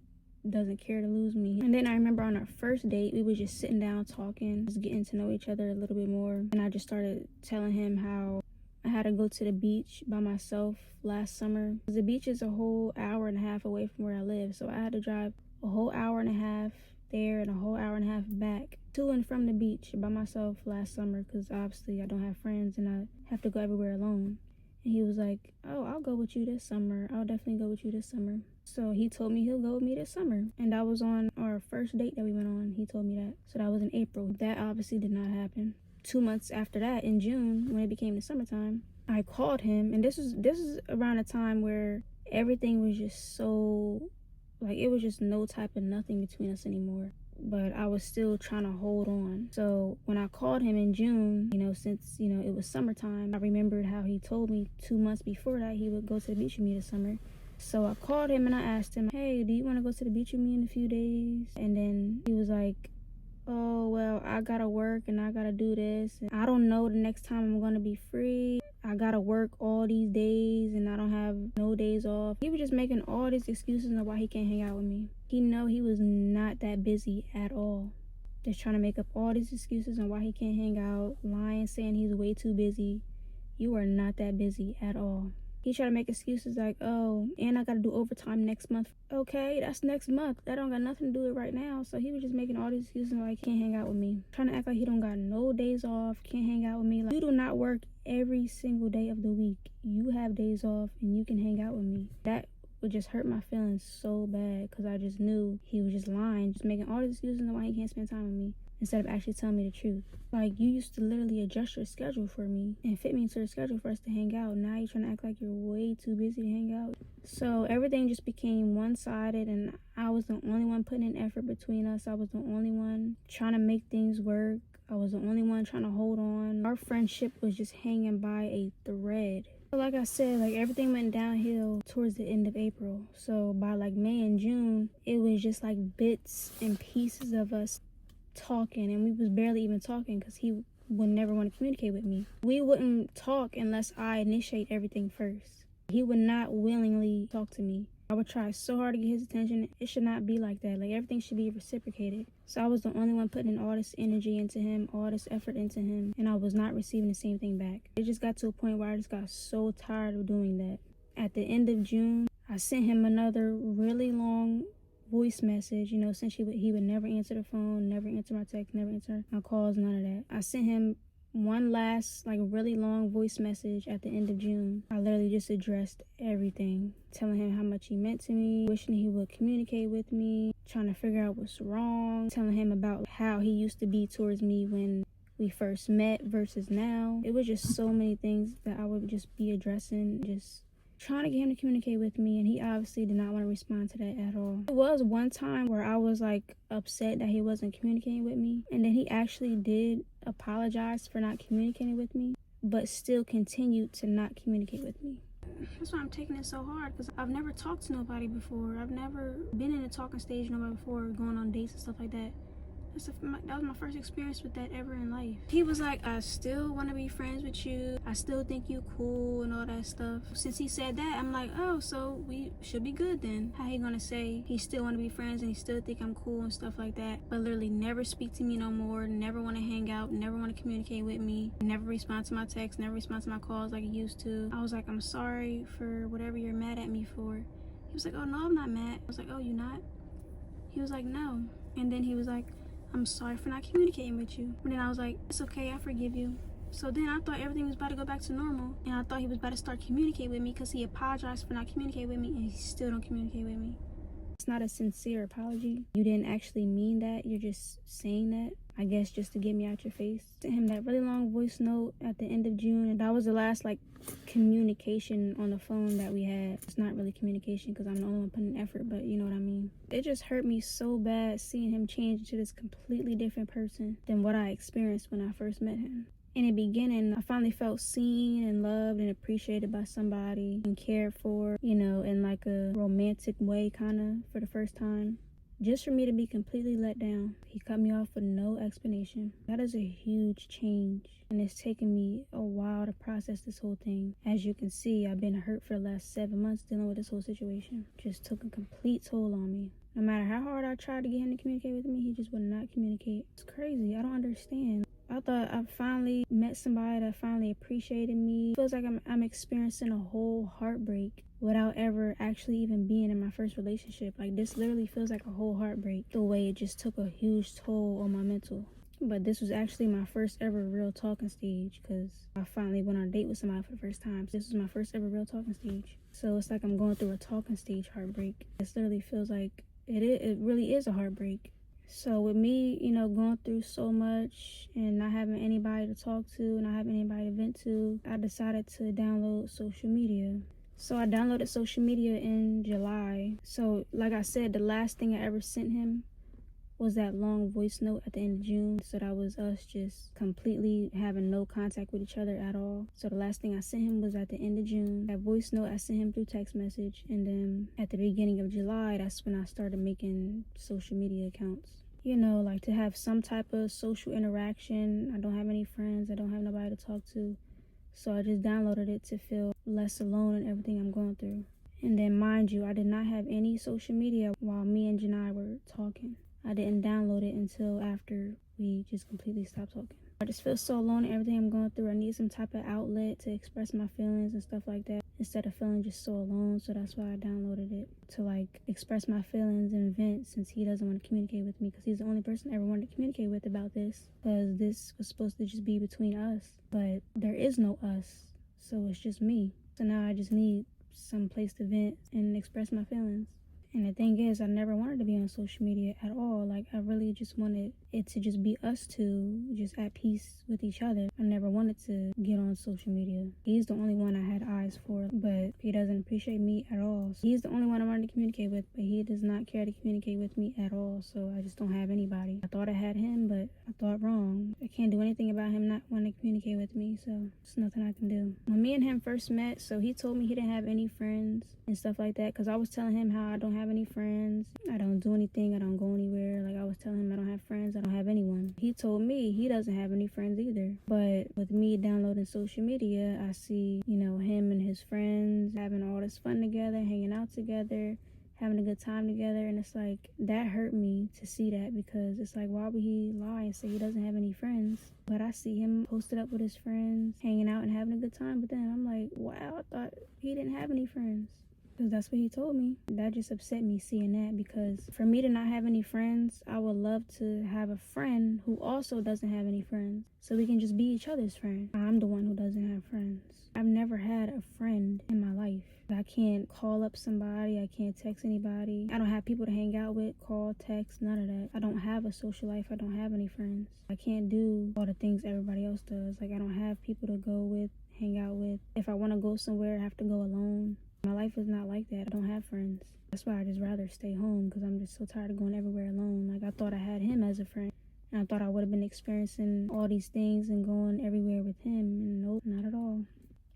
doesn't care to lose me. And then I remember on our first date, we was just sitting down talking, just getting to know each other a little bit more. And I just started telling him how I had to go to the beach by myself last summer. The beach is a whole hour and a half away from where I live, so I had to drive a whole hour and a half there and a whole hour and a half back to and from the beach by myself last summer, because obviously I don't have friends and I have to go everywhere alone. And he was like, oh, I'll go with you this summer. I'll definitely go with you this summer. So he told me he'll go with me this summer. And that was on our first date that we went on. He told me that. So that was in April. That obviously did not happen. 2 months after that, in June, when it became the summertime, I called him. And this is around a time where everything was just so, like, it was just no type of nothing between us anymore. But I was still trying to hold on. So when I called him in June, since, it was summertime, I remembered how he told me 2 months before that he would go to the beach with me this summer. So I called him and I asked him, hey, do you want to go to the beach with me in a few days? And then he was like, oh, well, I gotta work and I gotta do this. And I don't know the next time I'm gonna be free. I gotta work all these days and I don't have no days off. He was just making all these excuses on why he can't hang out with me. He know he was not that busy at all. Just trying to make up all these excuses on why he can't hang out, lying, saying he's way too busy. You are not that busy at all. He tried to make excuses like, oh, and I gotta do overtime next month. Okay, that's next month. That don't got nothing to do with right now. So he was just making all these excuses why he can't hang out with me. Trying to act like he don't got no days off, can't hang out with me. Like, you do not work every single day of the week. You have days off and you can hang out with me. That would just hurt my feelings so bad, because I just knew he was just lying, just making all these excuses on why he can't spend time with me, instead of actually telling me the truth. Like, you used to literally adjust your schedule for me and fit me into your schedule for us to hang out. Now you're trying to act like you're way too busy to hang out. So everything just became one-sided, and I was the only one putting in effort between us. I was the only one trying to make things work. I was the only one trying to hold on. Our friendship was just hanging by a thread. Like I said, like, everything went downhill towards the end of April. So by like May and June, it was just like bits and pieces of us talking, and we was barely even talking because he would never want to communicate with me. We wouldn't talk unless I initiate everything first. He would not willingly talk to me. I would try so hard to get his attention. It should not be like that. Like, everything should be reciprocated. So I was the only one putting in all this energy into him, all this effort into him, and I was not receiving the same thing back. It just got to a point where I just got so tired of doing that. At the end of June, I sent him another really long voice message, since he would never answer the phone, never answer my text, never answer my calls, none of that. I sent him one last really long voice message at the end of June. I literally just addressed everything, telling him how much he meant to me, wishing he would communicate with me, trying to figure out what's wrong, telling him about how he used to be towards me when we first met versus now. It was just so many things that I would just be addressing, just trying to get him to communicate with me, and he obviously did not want to respond to that at all. It was one time where I was upset that he wasn't communicating with me, and then he actually did apologize for not communicating with me, but still continued to not communicate with me. That's why I'm taking it so hard, because I've never talked to nobody before. I've never been in a talking stage with nobody before, going on dates and stuff like that. That was my first experience with that ever in life. He was like, I still want to be friends with you. I still think you cool and all that stuff. Since he said that, I'm like, oh, so we should be good then. How he gonna say he still want to be friends and he still think I'm cool and stuff like that, but literally never speak to me no more, never want to hang out, never want to communicate with me, never respond to my texts, never respond to my calls like he used to. I was like, I'm sorry for whatever you're mad at me for. He was like, oh, no, I'm not mad. I was like, oh, you not? He was like, no. And then he was like, I'm sorry for not communicating with you. And then I was like, it's okay, I forgive you. So then I thought everything was about to go back to normal, and I thought he was about to start communicating with me because he apologized for not communicating with me, and he still don't communicate with me. It's not a sincere apology. You didn't actually mean that. You're just saying that, I guess, just to get me out your face. Sent him that really long voice note at the end of June, and that was the last communication on the phone that we had. It's not really communication because I'm the only one putting effort, but you know what I mean. It just hurt me so bad seeing him change into this completely different person than what I experienced when I first met him. In the beginning, I finally felt seen and loved and appreciated by somebody and cared for, in a romantic way, kind of, for the first time. Just for me to be completely let down. He cut me off with no explanation. That is a huge change, and it's taken me a while to process this whole thing. As you can see, I've been hurt for the last 7 months dealing with this whole situation. Just took a complete toll on me. No matter how hard I tried to get him to communicate with me, he just would not communicate. It's crazy. I don't understand. I thought I finally met somebody that finally appreciated me. It feels like I'm experiencing a whole heartbreak without ever actually even being in my first relationship. This literally feels like a whole heartbreak, the way it just took a huge toll on my mental. But this was actually my first ever real talking stage, because I finally went on a date with somebody for the first time. This was my first ever real talking stage. So it's like I'm going through a talking stage heartbreak. This literally feels like it really is a heartbreak. So with me, going through so much and not having anybody to talk to, not having anybody to vent to, I decided to download social media. So I downloaded social media in July. So like I said, the last thing I ever sent him was that long voice note at the end of June. So that was us just completely having no contact with each other at all. So the last thing I sent him was at the end of June. That voice note I sent him through text message, and then at the beginning of July, that's when I started making social media accounts. To have some type of social interaction. I don't have any friends, I don't have nobody to talk to, so I just downloaded it to feel less alone in everything I'm going through. And then mind you, I did not have any social media while me and Janai were talking. I didn't download it until after we just completely stopped talking. I just feel so alone in everything I'm going through. I need some type of outlet to express my feelings and stuff like that, instead of feeling just so alone. So that's why I downloaded it, to express my feelings and vent, since he doesn't want to communicate with me, because he's the only person I ever wanted to communicate with about this, because this was supposed to just be between us, but there is no us, so it's just me. So now I just need some place to vent and express my feelings. And the thing is, I never wanted to be on social media at all. I really just wanted it to just be us two, just at peace with each other. I never wanted to get on social media. He's the only one I had eyes for, but he doesn't appreciate me at all. He's the only one I wanted to communicate with, but he does not care to communicate with me at all, so I just don't have anybody. I thought I had him, but I thought wrong. I can't do anything about him not wanting to communicate with me, so there's nothing I can do. When me and him first met, so he told me he didn't have any friends and stuff like that, because I was telling him how I don't have any friends, I don't do anything, I don't go anywhere. I was telling him I don't have friends, I don't have anyone. He told me he doesn't have any friends either. But with me downloading social media, I see, him and his friends having all this fun together, hanging out together, having a good time together, and it's that hurt me to see that, because it's why would he lie and say he doesn't have any friends? But I see him posted up with his friends, hanging out and having a good time, but then I'm like, wow, I thought he didn't have any friends. because that's what he told me. That just upset me seeing that, because for me to not have any friends, I would love to have a friend who also doesn't have any friends, so we can just be each other's friend. I'm the one who doesn't have friends. I've never had a friend in my life. I can't call up somebody. I can't text anybody. I don't have people to hang out with, call, text, none of that. I don't have a social life. I don't have any friends. I can't do all the things everybody else does. Like, I don't have people to go with, hang out with. If I want to go somewhere, I have to go alone. My life is not like that. I don't have friends. That's why I just rather stay home, because I'm just so tired of going everywhere alone. Like, I thought I had him as a friend, and I thought I would have been experiencing all these things and going everywhere with him, and nope, not at all.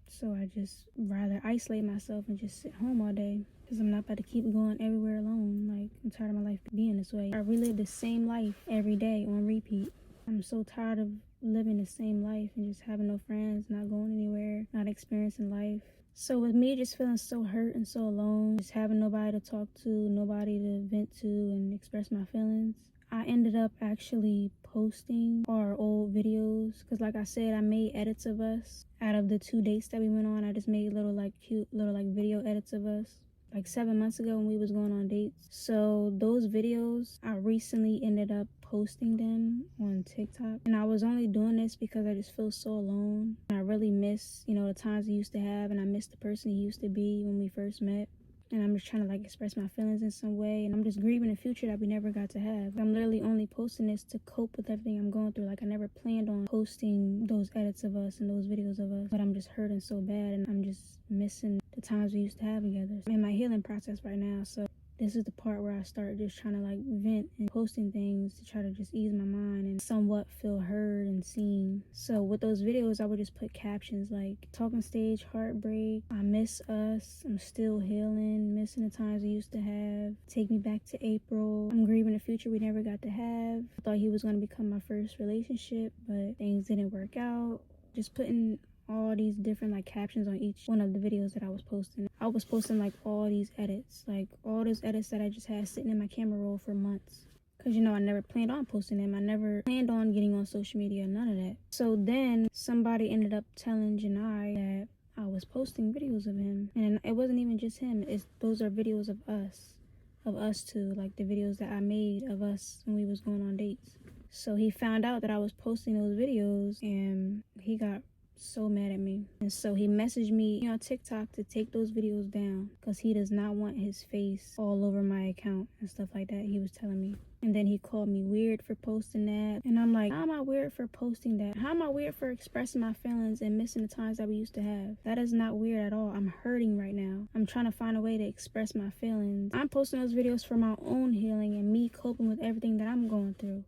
So I just rather isolate myself and just sit home all day, because I'm not about to keep going everywhere alone. Like, I'm tired of my life being this way. I relive the same life every day on repeat. I'm so tired of living the same life and just having no friends, not going anywhere, not experiencing life. So with me just feeling so hurt and so alone, just having nobody to talk to, nobody to vent to and express my feelings, I ended up actually posting our old videos, because like I said, I made edits of us. Out of the 2 dates that we went on, I just made little like cute little like video edits of us, like 7 months ago when we was going on dates. So those videos, I recently ended up posting them on TikTok, and I was only doing this because I just feel so alone. I really miss, the times we used to have, and I miss the person he used to be when we first met. And I'm just trying to like express my feelings in some way, and I'm just grieving the future that we never got to have. I'm literally only posting this to cope with everything I'm going through. Like, I never planned on posting those edits of us and those videos of us, but I'm just hurting so bad, and I'm just missing the times we used to have together. I'm in my healing process right now, so this is the part where I start just trying to like vent and posting things to try to just ease my mind and somewhat feel heard and seen. So with those videos, I would just put captions like talking stage, heartbreak, I miss us, I'm still healing, missing the times we used to have, take me back to April, I'm grieving the future we never got to have, I thought he was going to become my first relationship, but things didn't work out. Just putting all these different like captions on each one of the videos that I was posting. I was posting like all these edits, like all those edits that I just had sitting in my camera roll for months, because I never planned on posting them. I never planned on getting on social media, none of that. So then somebody ended up telling Janai that I was posting videos of him, and it wasn't even just him. Those are videos of us two, like the videos that I made of us when we was going on dates. So he found out that I was posting those videos, and he got so mad at me, and so he messaged me on TikTok to take those videos down, because he does not want his face all over my account and stuff like that, he was telling me. And then he called me weird for posting that, and I'm like, how am I weird for posting that? How am I weird for expressing my feelings and missing the times that we used to have? That is not weird at all. I'm hurting right now. I'm trying to find a way to express my feelings. I'm posting those videos for my own healing and me coping with everything that I'm going through.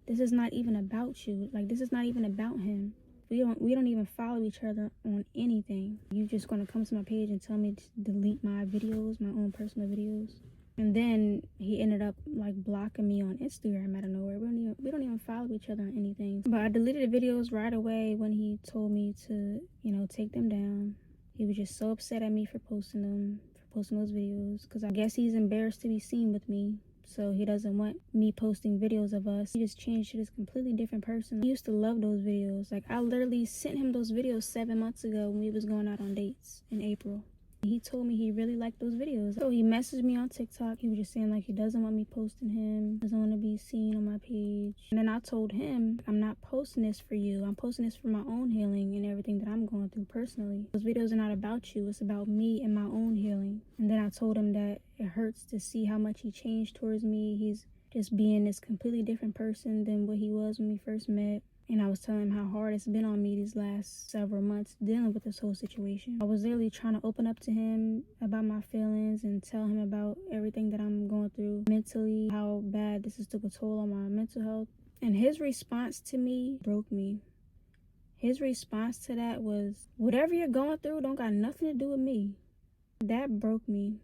This is not even about you. Like, this is not even about him. We don't even follow each other on anything. You just gonna come to my page and tell me to delete my videos, my own personal videos. And then he ended up like blocking me on Instagram out of nowhere. We don't even follow each other on anything. But I deleted the videos right away when he told me to, take them down. He was just so upset at me for posting those videos, because I guess he's embarrassed to be seen with me. So he doesn't want me posting videos of us. He just changed to this completely different person. He used to love those videos. Like, I literally sent him those videos 7 months ago when we was going out on dates in April. He told me he really liked those videos. So he messaged me on TikTok. He was just saying like he doesn't want me posting him, doesn't want to be seen on my page. And then I told him, I'm not posting this for you. I'm posting this for my own healing and everything that I'm going through personally. Those videos are not about you. It's about me and my own healing. And then I told him that it hurts to see how much he changed towards me. He's just being this completely different person than what he was when we first met. And I was telling him how hard it's been on me these last several months dealing with this whole situation. I was literally trying to open up to him about my feelings and tell him about everything that I'm going through mentally, how bad this has took a toll on my mental health. And his response to me broke me. His response to that was, whatever you're going through don't got nothing to do with me. That broke me.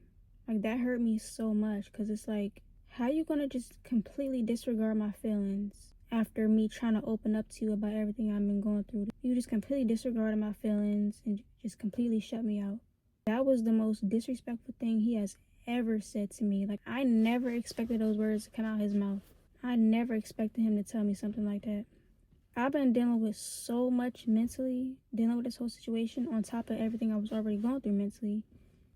Like, that hurt me so much, because it's like, how you gonna just completely disregard my feelings after me trying to open up to you about everything I've been going through? You just completely disregarded my feelings and just completely shut me out. That was the most disrespectful thing he has ever said to me. Like, I never expected those words to come out his mouth. I never expected him to tell me something like that. I've been dealing with so much mentally, dealing with this whole situation on top of everything I was already going through mentally.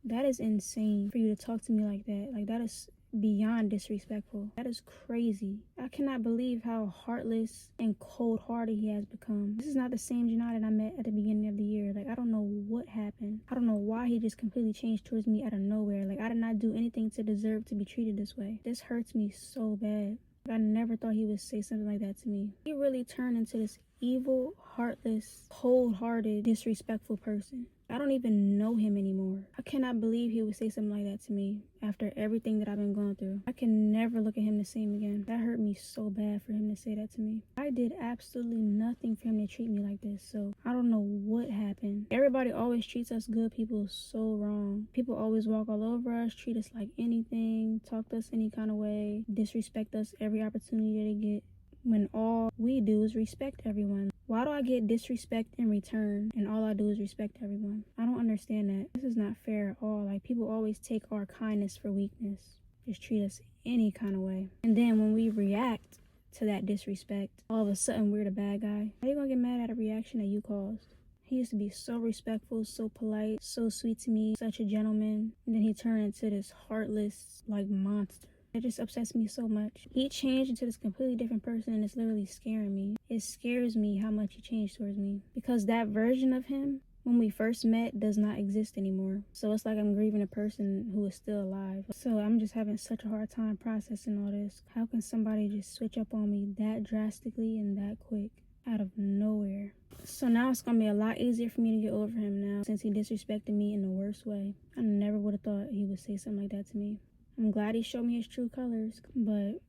That is insane for you to talk to me like that. Like, that is beyond disrespectful. That is crazy. I cannot believe how heartless and cold-hearted he has become. This is not the same Janai that I met at the beginning of the year. Like, I don't know what happened. I don't know why he just completely changed towards me out of nowhere. Like, I did not do anything to deserve to be treated this way. This hurts me so bad. I never thought he would say something like that to me. He really turned into this evil, heartless, cold-hearted, disrespectful person. I don't even know him anymore. I cannot believe he would say something like that to me after everything that I've been going through. I can never look at him the same again. That hurt me so bad for him to say that to me. I did absolutely nothing for him to treat me like this, so I don't know what happened. Everybody always treats us good people so wrong. People always walk all over us, treat us like anything, talk to us any kind of way, disrespect us every opportunity they get, when all we do is respect everyone. Why do I get disrespect in return and all I do is respect everyone? I don't understand that. This is not fair at all. Like, people always take our kindness for weakness. Just treat us any kind of way. And then when we react to that disrespect, all of a sudden we're the bad guy. How you gonna get mad at a reaction that you caused? He used to be so respectful, so polite, so sweet to me, such a gentleman. And then he turned into this heartless, like, monster. It just upsets me so much. He changed into this completely different person and it's literally scaring me. It scares me how much he changed towards me. Because that version of him, when we first met, does not exist anymore. So it's like I'm grieving a person who is still alive. So I'm just having such a hard time processing all this. How can somebody just switch up on me that drastically and that quick? Out of nowhere. So now it's gonna be a lot easier for me to get over him now, since he disrespected me in the worst way. I never would have thought he would say something like that to me. I'm glad he showed me his true colors, but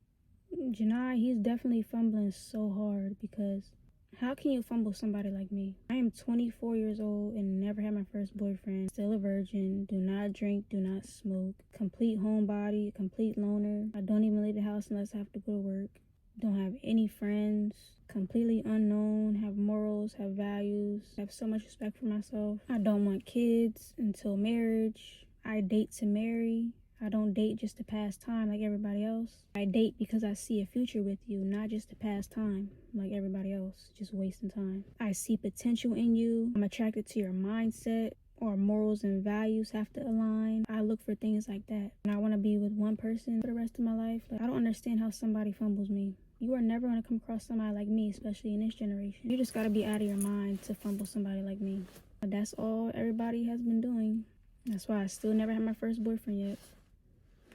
Janai, he's definitely fumbling so hard, because how can you fumble somebody like me? I am 24 years old and never had my first boyfriend, still a virgin, do not drink, do not smoke, complete homebody, complete loner. I don't even leave the house unless I have to go to work. Don't have any friends, completely unknown, have morals, have values, have so much respect for myself. I don't want kids until marriage. I date to marry. I don't date just to pass time like everybody else. I date because I see a future with you, not just to pass time like everybody else, just wasting time. I see potential in you. I'm attracted to your mindset. Our morals and values have to align. I look for things like that. And I want to be with one person for the rest of my life. Like, I don't understand how somebody fumbles me. You are never going to come across somebody like me, especially in this generation. You just got to be out of your mind to fumble somebody like me. But that's all everybody has been doing. That's why I still never had my first boyfriend yet.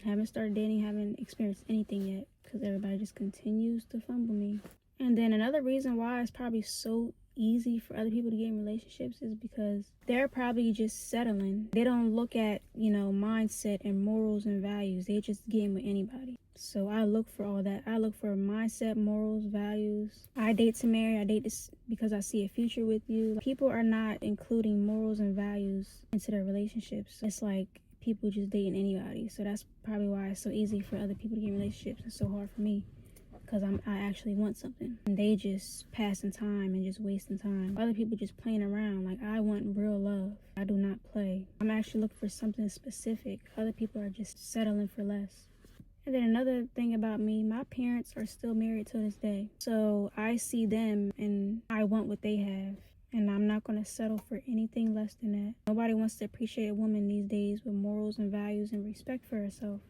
Haven't started dating, haven't experienced anything yet, because everybody just continues to fumble me. And then another reason why it's probably so easy for other people to get in relationships is because they're probably just settling. They don't look at, mindset and morals and values. They just get in with anybody. So I look for all that. I look for mindset, morals, values. I date to marry. I date this because I see a future with you. People are not including morals and values into their relationships. It's like people just dating anybody. So that's probably why it's so easy for other people to get in relationships and so hard for me, because I actually want something and they just passing time and just wasting time. Other people just playing around. Like, I want real love. I do not play. I'm actually looking for something specific. Other people are just settling for less. And then another thing about me, my parents are still married to this day. So I see them and I want what they have. And I'm not going to settle for anything less than that. Nobody wants to appreciate a woman these days with morals and values and respect for herself.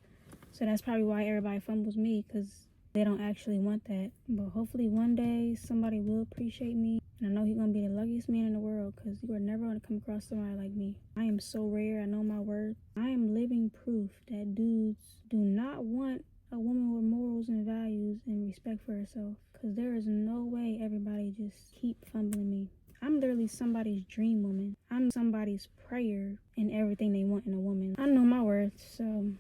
So that's probably why everybody fumbles me, because they don't actually want that. But hopefully one day somebody will appreciate me. And I know he's going to be the luckiest man in the world, because you are never going to come across somebody like me. I am so rare. I know my worth. I am living proof that dudes do not want a woman with morals and values and respect for herself. Because there is no way everybody just keep fumbling me. I'm literally somebody's dream woman. I'm somebody's prayer in everything they want in a woman. I know my worth, so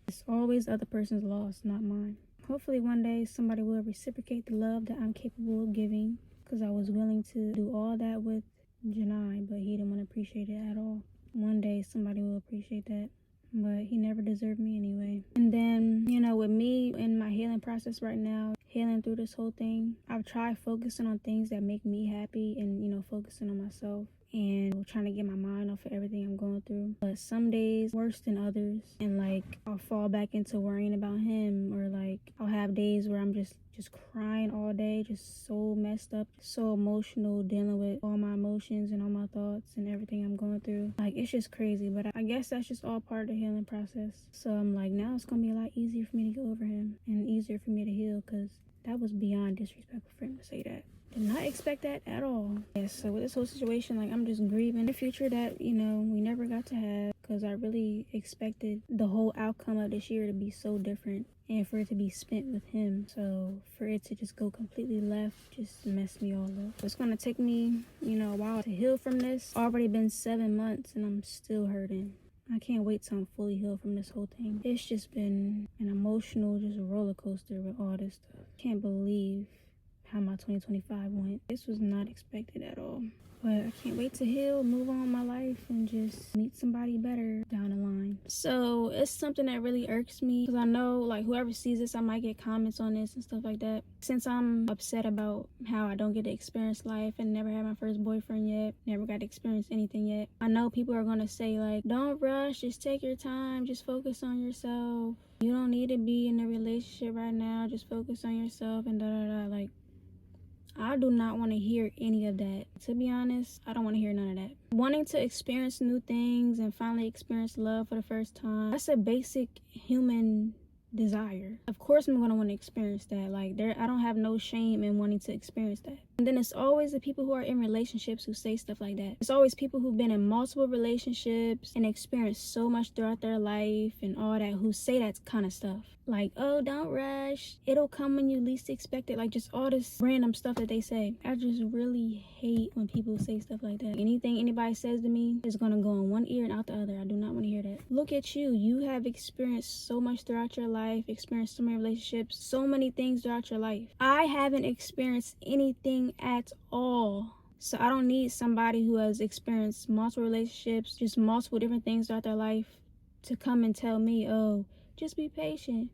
it's always the other person's loss, not mine. Hopefully one day somebody will reciprocate the love that I'm capable of giving, because I was willing to do all that with Janai, but he didn't want to appreciate it at all. One day somebody will appreciate that, but he never deserved me anyway. And then, with me in my healing process right now, healing through this whole thing, I've tried focusing on things that make me happy and, focusing on myself. and trying to get my mind off of everything I'm going through. But some days worse than others, and like I'll fall back into worrying about him, or like I'll have days where I'm just crying all day, just so messed up, so emotional, dealing with all my emotions and all my thoughts and everything I'm going through. Like, it's just crazy, but I guess that's just all part of the healing process. So I'm like, now it's gonna be a lot easier for me to get over him and easier for me to heal, because that was beyond disrespectful for him to say that. Did not expect that at all. Yes, so with this whole situation, like, I'm just grieving the future that, you know, we never got to have, because I really expected the whole outcome of this year to be so different and for it to be spent with him. So for it to just go completely left just messed me all up. It's gonna take me, you know, a while to heal from this. Already been 7 months and I'm still hurting. I can't wait till I'm fully healed from this whole thing. It's just been an emotional just roller coaster with all this stuff. Can't believe how my 2025 went. This was not expected at all. But I can't wait to heal, move on with my life, and just meet somebody better down the line. So it's something that really irks me, because I know, like, whoever sees this, I might get comments on this and stuff like that. Since I'm upset about how I don't get to experience life and never had my first boyfriend yet, never got to experience anything yet, I know people are going to say, like, don't rush, just take your time, just focus on yourself. You don't need to be in a relationship right now, just focus on yourself and da-da-da. Like, I do not want to hear any of that. To be honest, I don't want to hear none of that. Wanting to experience new things and finally experience love for the first time, that's a basic human desire. Of course I'm going to want to experience that. Like, I don't have no shame in wanting to experience that. And then it's always the people who are in relationships who say stuff like that. It's always people who've been in multiple relationships and experienced so much throughout their life and all that, who say that kind of stuff. Like, oh, don't rush, it'll come when you least expect it. Like, just all this random stuff that they say. I just really hate when people say stuff like that. Anything anybody says to me is gonna go in one ear and out the other. I do not want to hear that. Look at you. You have experienced so much throughout your life, experienced so many relationships, so many things throughout your life. I haven't experienced anything at all. So I don't need somebody who has experienced multiple relationships, just multiple different things throughout their life, to come and tell me, oh, just be patient,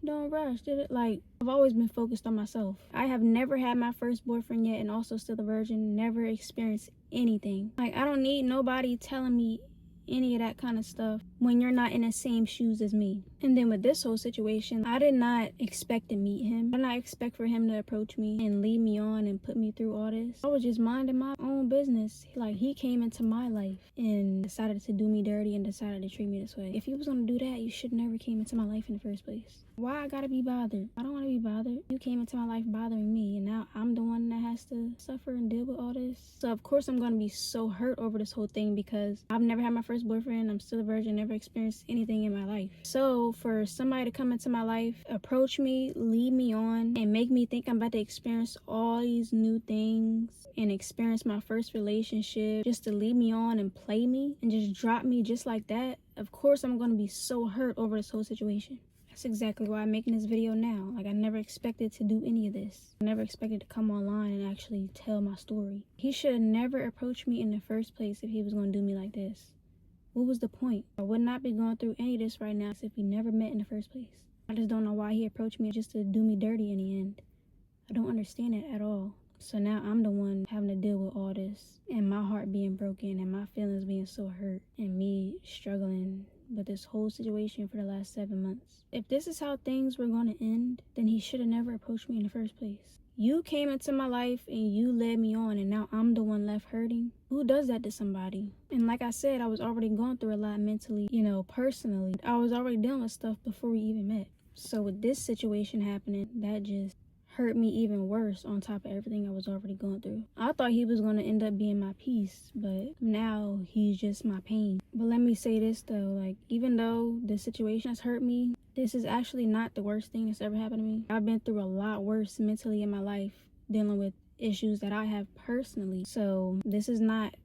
don't rush. Like, I've always been focused on myself. I have never had my first boyfriend yet, and also still a virgin, never experienced anything. Like, I don't need nobody telling me any of that kind of stuff when you're not in the same shoes as me. And then with this whole situation, I did not expect to meet him. I did not expect for him to approach me and lead me on and put me through all this. I was just minding my own business. Like, he came into my life and decided to do me dirty and decided to treat me this way. If he was gonna do that, you should never came into my life in the first place. Why I gotta be bothered? I don't want to be bothered. You came into my life bothering me, and now I'm the one that has to suffer and deal with all this. So of course I'm gonna be so hurt over this whole thing, because I've never had my first boyfriend. I'm still a virgin, never experienced anything in my life. So for somebody to come into my life, approach me, lead me on, and make me think I'm about to experience all these new things and experience my first relationship, just to lead me on and play me and just drop me just like that, of course I'm gonna be so hurt over this whole situation. That's exactly why I'm making this video now. Like, I never expected to do any of this. I never expected to come online and actually tell my story. He should have never approached me in the first place if he was going to do me like this. What was the point? I would not be going through any of this right now if we never met in the first place. I just don't know why he approached me just to do me dirty in the end. I don't understand it at all. So now I'm the one having to deal with all this, and my heart being broken and my feelings being so hurt, and me struggling with this whole situation for the last 7 months. If this is how things were going to end, then he should have never approached me in the first place. You came into my life and you led me on, and now I'm the one left hurting. Who does that to somebody? And like I said, I was already going through a lot mentally, you know, personally. I was already dealing with stuff before we even met. So with this situation happening, that just hurt me even worse on top of everything I was already going through. I thought he was going to end up being my peace, but now he's just my pain. But let me say this though, like, even though the situation has hurt me, this is actually not the worst thing that's ever happened to me. I've been through a lot worse mentally in my life, dealing with issues that I have personally. So this is not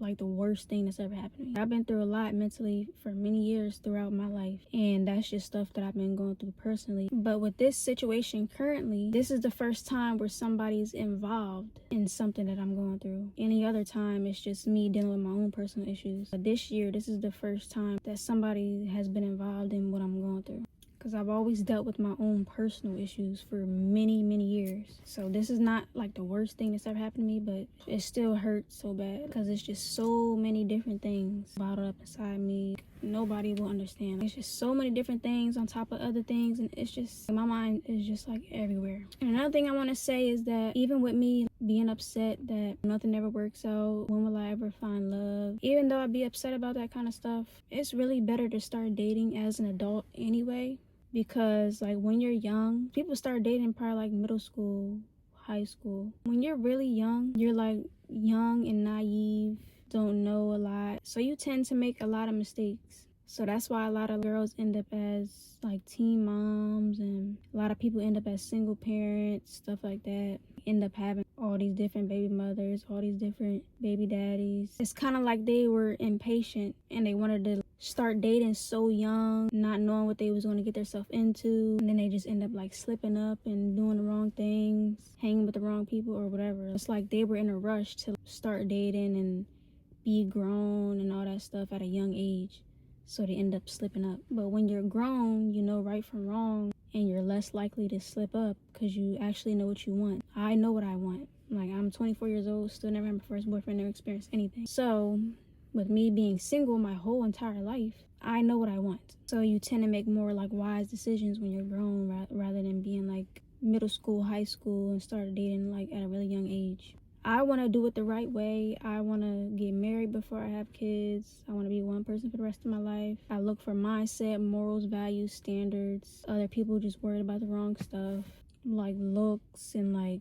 like the worst thing that's ever happened to me. I've been through a lot mentally for many years throughout my life, and that's just stuff that I've been going through personally. But with this situation currently, this is the first time where somebody's involved in something that I'm going through. Any other time, it's just me dealing with my own personal issues. But this year, this is the first time that somebody has been involved in what I'm going through. because I've always dealt with my own personal issues for many years. So this is not like the worst thing that's ever happened to me, but it still hurts so bad because it's just so many different things bottled up inside me. Nobody will understand. It's just so many different things on top of other things, and it's just, my mind is just like everywhere. And another thing I want to say is that even with me being upset that nothing ever works out, when will I ever find love, even though I'd be upset about that kind of stuff, it's really better to start dating as an adult anyway, because like when you're young, people start dating probably like middle school, high school. When you're really young, you're like young and naive, don't know a lot, so you tend to make a lot of mistakes. So that's why a lot of girls end up as like teen moms, and a lot of people end up as single parents, stuff like that. End up having all these different baby mothers, all these different baby daddies. It's kind of like they were impatient and they wanted to start dating so young, not knowing what they was going to get themselves into, and then they just end up like slipping up and doing the wrong things, hanging with the wrong people or whatever. It's like they were in a rush to start dating and be grown and all that stuff at a young age, so they end up slipping up. But when you're grown, you know right from wrong, and you're less likely to slip up because you actually know what you want. I know what I want. Like, I'm 24 years old, still never had my first boyfriend, never experienced anything. So with me being single my whole entire life, I know what I want. So you tend to make more like wise decisions when you're grown, rather than being like middle school, high school, and start dating like at a really young age. I want to do it the right way. I want to get married before I have kids. I want to be one person for the rest of my life. I look for mindset, morals, values, standards. Other people just worried about the wrong stuff, like looks and like,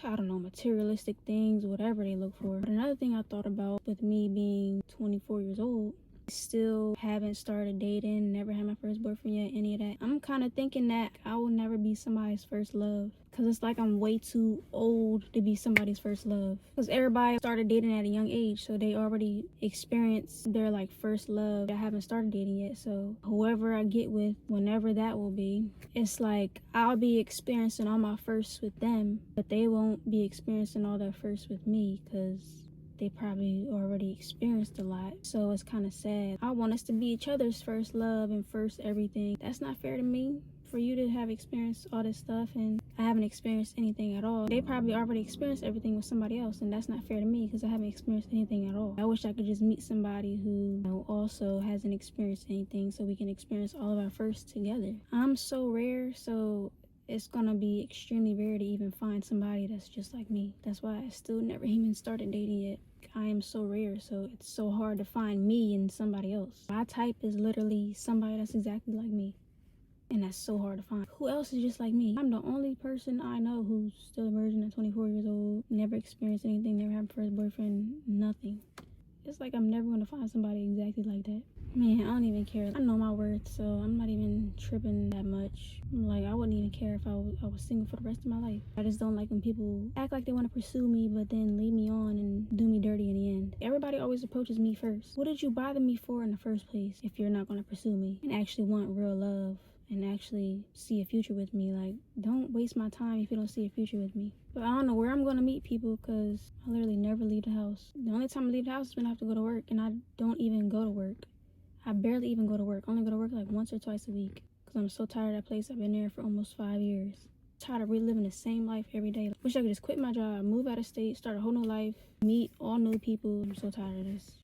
I don't know, materialistic things, whatever they look for. But another thing I thought about with me being 24 years old, still haven't started dating, never had my first boyfriend yet, any of that. I'm kind of thinking that I will never be somebody's first love, because it's like I'm way too old to be somebody's first love, because everybody started dating at a young age, so they already experienced their like first love. I haven't started dating yet, so whoever I get with, whenever that will be, it's like I'll be experiencing all my firsts with them, but they won't be experiencing all their firsts with me, because they probably already experienced a lot. So it's kind of sad. I want us to be each other's first love and first everything. That's not fair to me, for you to have experienced all this stuff and I haven't experienced anything at all. They probably already experienced everything with somebody else, and that's not fair to me because I haven't experienced anything at all. I wish I could just meet somebody who, you know, also hasn't experienced anything, so we can experience all of our firsts together. I'm so rare, so it's gonna be extremely rare to even find somebody that's just like me. That's why I still never even started dating yet. I am so rare, so it's so hard to find me and somebody else. My type is literally somebody that's exactly like me, and that's so hard to find. Who else is just like me? I'm the only person I know who's still a virgin at 24 years old, never experienced anything, never had a first boyfriend, nothing. It's like I'm never gonna find somebody exactly like that. Man, I don't even care. I know my worth, so I'm not even tripping that much. Like, I wouldn't even care if I was single for the rest of my life. I just don't like when people act like they want to pursue me, but then leave me on and do me dirty in the end. Everybody always approaches me first. What did you bother me for in the first place if you're not going to pursue me and actually want real love and actually see a future with me? Like, don't waste my time if you don't see a future with me. But I don't know where I'm going to meet people, because I literally never leave the house. The only time I leave the house is when I have to go to work, and I don't even go to work. I barely even go to work. I only go to work like once or twice a week, because I'm so tired of that place. I've been there for almost 5 years. Tired of reliving the same life every day. Wish I could just quit my job, move out of state, start a whole new life, meet all new people. I'm so tired of this.